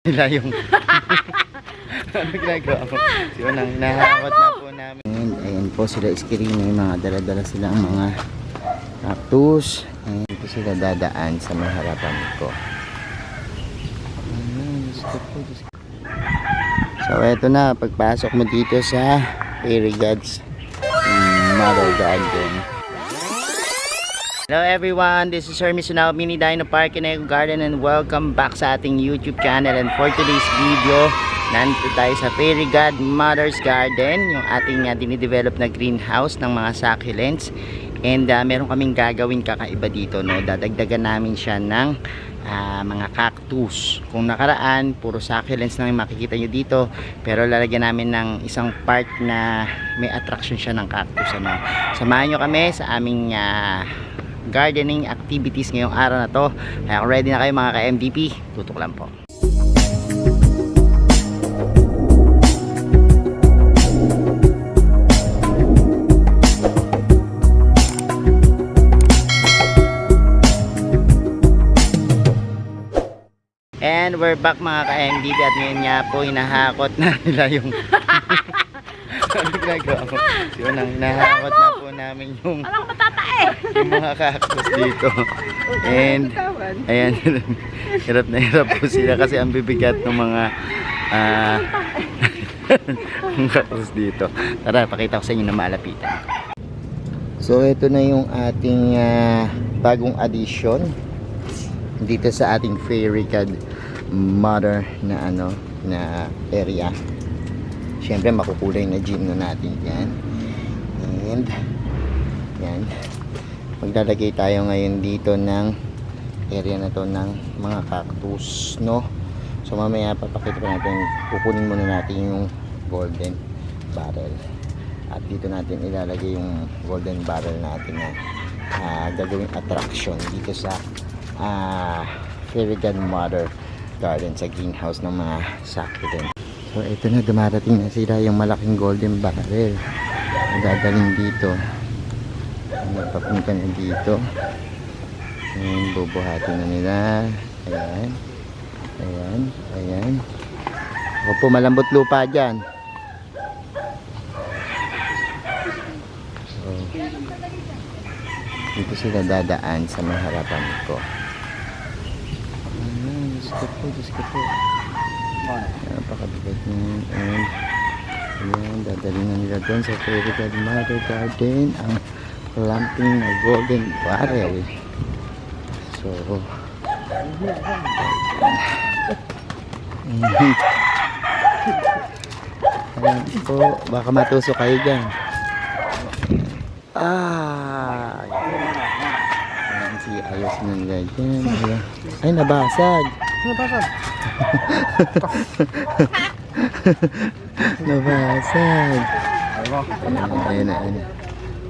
nila yung ano ginagawa mo? So, hinahakot na po namin. And ayan po sila iskirin. May mga dala-dala silang mga cactus. Ayan po sila dadaan sa may harapan ko. So eto na, pagpasok mo dito sa Fairy God's Mother Garden. Hello everyone, this is Hermes Sunao, Mini Dino Park in Eco Garden, and welcome back sa ating YouTube channel. And for today's video, nandito tayo sa Fairy God Mother's Garden, yung ating dinidevelop na greenhouse ng mga succulents. And meron kaming gagawin kakaiba dito, no? Dadagdagan namin siya ng mga cactus. Kung nakaraan, puro succulents na yung makikita nyo dito, pero lalagyan namin ng isang part na may attraction siya ng cactus, ano? Samahan nyo kami sa aming gardening activities ngayong araw na to. Kaya kung ready na kayo mga ka-MVP, tutok lang po. And we're back mga ka-MVP, at ngayon nga po hinahakot na nila yung ano ginagawa mo? Yun ang hinahakot na po namin yung yung mga cactus dito. And ayan, hirap na hirap po sila kasi ang bibigat ng mga cactus dito. Tara, pakita ko sa inyo na malapitan. So ito na yung ating bagong addition dito sa ating Fairy God Mother na na area. Siyempre makukulay na gym na natin yan. And yan, maglalagay tayo ngayon dito ng area na to ng mga cactus, no? So mamaya papakita pa natin, kukunin muna natin yung golden barrel, at dito natin ilalagay yung golden barrel natin na gagawing attraction dito sa Fairy God Mother Garden, sa greenhouse ng mga succulent. So ito na, dumarating na sila yung malaking golden barrel na dadaling dito. Magpapunta na dito. Ayan, bubuhatin na nila. Ayan. Ayan. Ayan. Huwag po malambot lupa dyan. So dito sila dadaan sa may harapan ko. Diyos ko po. Napakabigat niyan. Ayan, dadalhin na nila doon sa Fairy God Mother Garden ang clamping na golden barrel. So ayan po, baka matusok kayo dyan. Ayan, si ayos na nila dyan. Ayan. Ay, nabasag. Nabasag. Nabasag. Ayan, ayan.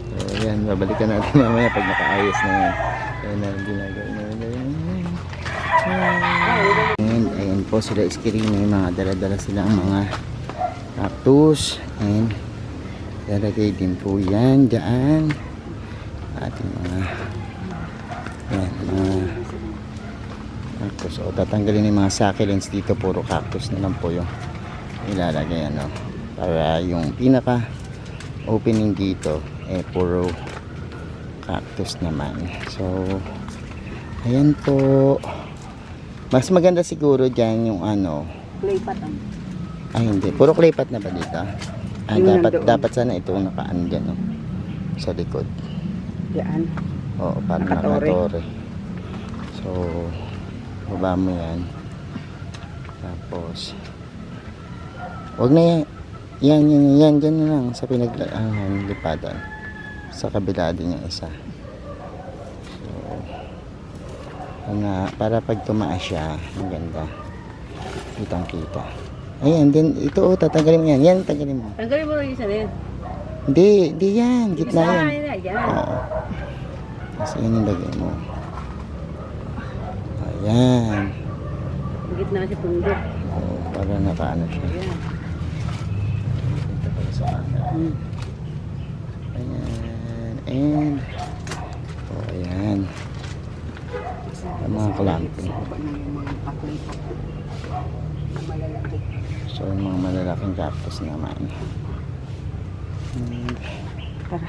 So, ayan, babalikan natin mamaya pag nakaayos na yan. Ayan na yung ginagawa na yan. Ayan po sila iskirin. May mga dala-dala silang mga cactus. And lalagay din po yan dyan. Ating mga cactus. O tatanggalin yung mga succulents dito. Puro cactus na lang po yung ilalagay, para yung pinaka opening dito puro cactus naman. So ayan po, mas maganda siguro dyan yung clay pot. Ay hindi, puro clay pot na ba dito? Dapat sana ito nakaan dyan, sa likod Diyan. Oo, para nakatore. So baba mo yan, tapos wag na yan dyan na lang sa pinaglipadan. Sa kabila din yung isa. So para pag tumaas siya, maganda, kitang kita. Ayan, then ito tatanggalin mo yan. Yan, tanggalin mo. Tanggalin mo yung isa na yan. Hindi yan, gitna yan. Oo. Kasi yan yung lagay mo. Ayan. Gitna si pundok. Para nakaano siya. Ayan. Ito pala sa kanan. Ayan. And ayan. Ang mga clamping. So yung mga malalaking cactus naman. Tara.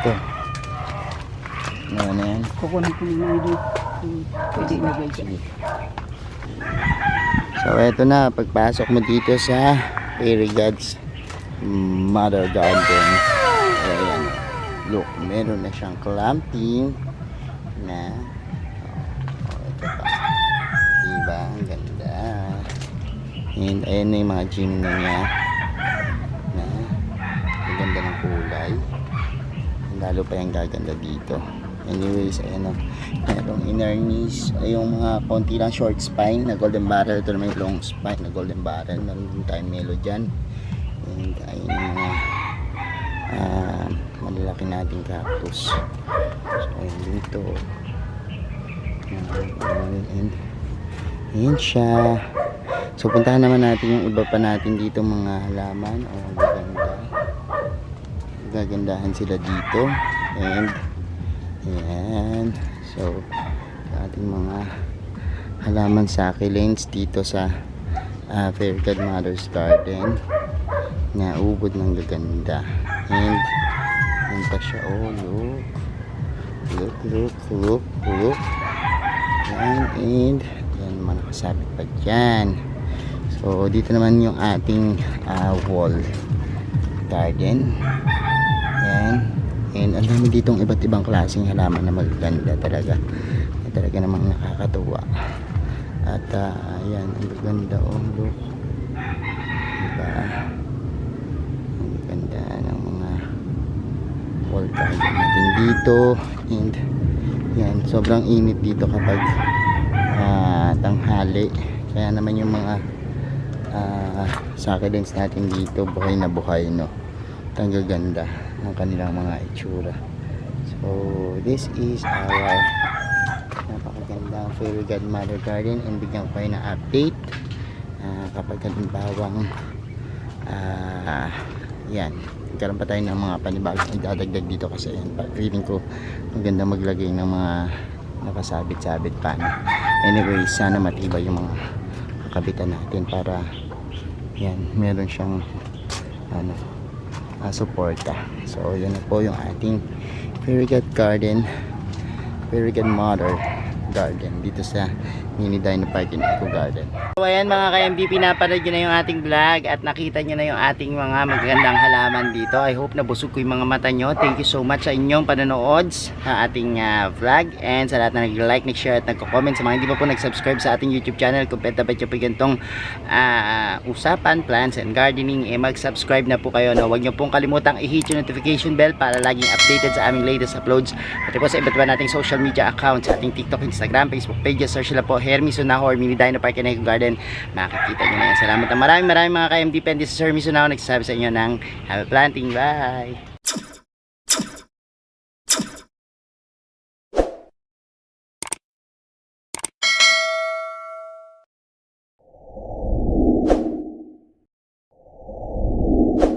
Ito. Ano na yan? Kukunin ko yung mga pwede ilagay dyan. Sige. So eto na, pagpasok mo dito sa Fairy God's Mother Garden. Ayan. Look, meron na siyang clamping na ito pa. Diba? Ang ganda. And ayan na yung mga gym na niya na ang ganda ng kulay. Lalo pa yung gaganda dito. Anyways, ayan o. Merong inner knees. Ay, yung mga konti lang short spine na golden barrel. Ito naman yung long spine na golden barrel. Meron din tayong melo dyan. And ayun yung mga malalaki nating cactus. So, ayun dito. And ayan siya. So, puntahan naman natin yung iba pa natin dito mga halaman. O, gaganda. Gagandahan sila dito. And ayan. So, ating mga halaman succulents dito sa Fairy Godmother's Garden na ubod ng gaganda. And yan pa siya. Oh, look. And yan naman nakasabit pa dyan. So, dito naman yung ating wall garden. Yan. And ang dami ditong iba't ibang klaseng halaman na magaganda talaga. Talaga namang nakakatuwa. At ayan, ang ganda. Oh, look. Diba? Ang ganda ng mga wall garden natin dito. And yan, sobrang init dito kapag tanghali. Kaya naman yung mga succulents natin dito buhay na buhay, no? Ang gaganda ng kanilang mga itsura. So this is our napakagandang Fairy Godmother Garden, and bigyan ko kayo ng update kapag halimbawang yan, nagkaroon pa tayo ng mga panibagong idadagdag dito kasi yan, feeling ko maganda maglagay ng mga nakasabit-sabit pa, no? Anyway, sana matibay yung mga kakabitan natin para yan, meron siyang suporta. So yun na po yung ating Fairy God Garden, Fairy Godmother Garden dito sa Mini Dino Park in Eco Garden. So ayan mga ka-MDP, napanood nyo na yung ating vlog at nakita nyo na yung ating mga magagandang halaman dito. I hope nabusog ko yung mga mata nyo. Thank you so much sa inyong panonood sa ating vlog, and sa lahat na nag-like, nag-share at nagko-comment. Sa mga hindi pa po nag-subscribe sa ating YouTube channel, kung pwede ba po gantong usapan, plants and gardening, mag-subscribe na po kayo, no? Huwag nyo pong kalimutang i-hit yung notification bell para laging updated sa aming latest uploads. Pati po sa iba't iba nating social media accounts, sa ating TikTok, Instagram, Facebook pages. Search nila po Hermes Unaho or Mini Dino Park in Eco Garden. Makikita nyo na yan. Salamat na maraming mga ka-MDP. This is Hermes Unaho, nagsasabi sa inyo ng happy planting. Bye!